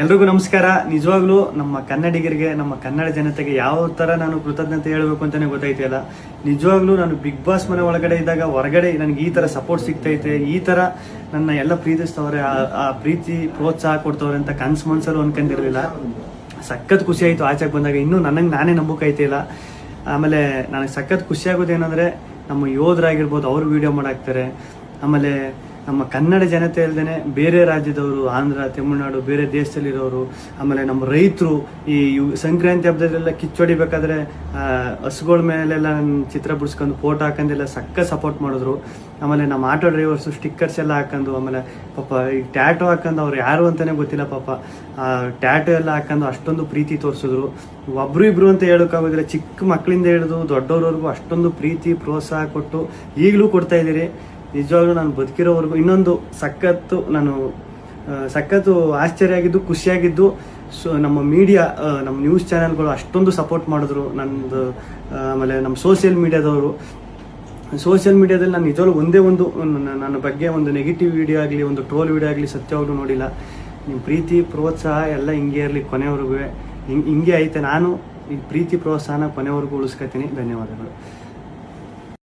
ಎಲ್ರಿಗೂ ನಮಸ್ಕಾರ. ನಿಜವಾಗ್ಲೂ ನಮ್ಮ ಕನ್ನಡಿಗರಿಗೆ, ನಮ್ಮ ಕನ್ನಡ ಜನತೆಗೆ ಯಾವ ಥರ ನಾನು ಕೃತಜ್ಞತೆ ಹೇಳಬೇಕು ಅಂತಲೇ ಗೊತ್ತಾಯ್ತಿಲ್ಲ. ನಿಜವಾಗ್ಲೂ ನಾನು ಬಿಗ್ ಬಾಸ್ ಮನೆ ಒಳಗಡೆ ಇದ್ದಾಗ ಹೊರಗಡೆ ನನಗೆ ಈ ಥರ ಸಪೋರ್ಟ್ ಸಿಗ್ತೈತೆ, ಈ ಥರ ನನ್ನ ಎಲ್ಲ ಪ್ರೀತಿಸ್ತವ್ರೆ, ಆ ಪ್ರೀತಿ ಪ್ರೋತ್ಸಾಹ ಕೊಡ್ತವ್ರೆ ಅಂತ ಕನ್ಸು ಮನ್ಸಲ್ಲೂ ಅನ್ಕೊಂಡಿರಲಿಲ್ಲ. ಸಖತ್ ಖುಷಿ ಆಯಿತು ಆಚೆಗೆ ಬಂದಾಗ. ಇನ್ನೂ ನನಗೆ ನಾನೇ ನಂಬೋಕಾಯ್ತಿಲ್ಲ. ಆಮೇಲೆ ನನಗೆ ಸಖತ್ ಖುಷಿ ಆಗೋದು ಏನಂದರೆ, ನಮ್ಮ ಯೋಧರಾಗಿರ್ಬೋದು ಅವರು ವಿಡಿಯೋ ಮಾಡಾಕ್ತಾರೆ. ಆಮೇಲೆ ನಮ್ಮ ಕನ್ನಡ ಜನತೆ ಅಲ್ಲದೆ ಬೇರೆ ರಾಜ್ಯದವರು, ಆಂಧ್ರ, ತಮಿಳುನಾಡು, ಬೇರೆ ದೇಶದಲ್ಲಿರೋರು, ಆಮೇಲೆ ನಮ್ಮ ರೈತರು ಈ ಸಂಕ್ರಾಂತಿ ಹಬ್ಬದಲ್ಲೆಲ್ಲ ಕಿಚ್ಚೊಡಿಬೇಕಾದ್ರೆ ಹಸುಗಳ ಮೇಲೆಲ್ಲ ಚಿತ್ರ ಬಿಡಿಸ್ಕೊಂಡು ಫೋಟೋ ಹಾಕೊಂಡೆಲ್ಲ ಸಕ್ಕ ಸಪೋರ್ಟ್ ಮಾಡಿದ್ರು. ಆಮೇಲೆ ನಮ್ಮ ಆಟೋ ಡ್ರೈವರ್ಸು ಸ್ಟಿಕ್ಕರ್ಸ್ ಎಲ್ಲ ಹಾಕೊಂಡು, ಆಮೇಲೆ ಪಾಪ ಈ ಟ್ಯಾಟೋ ಹಾಕೊಂಡು, ಅವ್ರು ಯಾರು ಅಂತಲೇ ಗೊತ್ತಿಲ್ಲ ಪಾಪ, ಟ್ಯಾಟೋ ಎಲ್ಲ ಹಾಕೊಂಡು ಅಷ್ಟೊಂದು ಪ್ರೀತಿ ತೋರಿಸಿದ್ರು. ಒಬ್ರು ಇಬ್ರು ಅಂತ ಹೇಳೋಕ್ಕಾಗೋದಿಲ್ಲ, ಚಿಕ್ಕ ಮಕ್ಕಳಿಂದ ಹಿಡಿದು ದೊಡ್ಡವ್ರವರೆಗೂ ಅಷ್ಟೊಂದು ಪ್ರೀತಿ ಪ್ರೋತ್ಸಾಹ ಕೊಟ್ಟು ಈಗಲೂ ಕೊಡ್ತಾ ಇದ್ದೀರಿ. ನಿಜವಾಗ್ಲೂ ನಾನು ಬದುಕಿರೋವರೆಗೂ ಇನ್ನೊಂದು ಸಖತ್ತು ಆಶ್ಚರ್ಯ ಆಗಿದ್ದು, ಖುಷಿಯಾಗಿದ್ದು, ನಮ್ಮ ಮೀಡಿಯಾ, ನಮ್ಮ ನ್ಯೂಸ್ ಚಾನೆಲ್ಗಳು ಅಷ್ಟೊಂದು ಸಪೋರ್ಟ್ ಮಾಡಿದ್ರು ನಂದು. ಆಮೇಲೆ ನಮ್ಮ ಸೋಷಿಯಲ್ ಮೀಡಿಯಾದಲ್ಲಿ ನಾನು ನಿಜವಾಗ್ಲೂ ಒಂದೇ ಒಂದು ನನ್ನ ಬಗ್ಗೆ ಒಂದು ನೆಗೆಟಿವ್ ವಿಡಿಯೋ ಆಗಲಿ, ಒಂದು ಟ್ರೋಲ್ ವಿಡಿಯೋ ಆಗಲಿ ಸತ್ಯವಾಗ್ಲೂ ನೋಡಿಲ್ಲ. ನಿಮ್ಮ ಪ್ರೀತಿ ಪ್ರೋತ್ಸಾಹ ಎಲ್ಲ ಹಿಂಗೆ ಇರಲಿ, ಕೊನೆವರೆಗೂ ಹಿಂಗೆ ಐತೆ. ನಾನು ಈ ಪ್ರೀತಿ ಪ್ರೋತ್ಸಾಹನ ಕೊನೆವರೆಗೂ ಉಳಿಸ್ಕೊತೀನಿ. ಧನ್ಯವಾದಗಳು.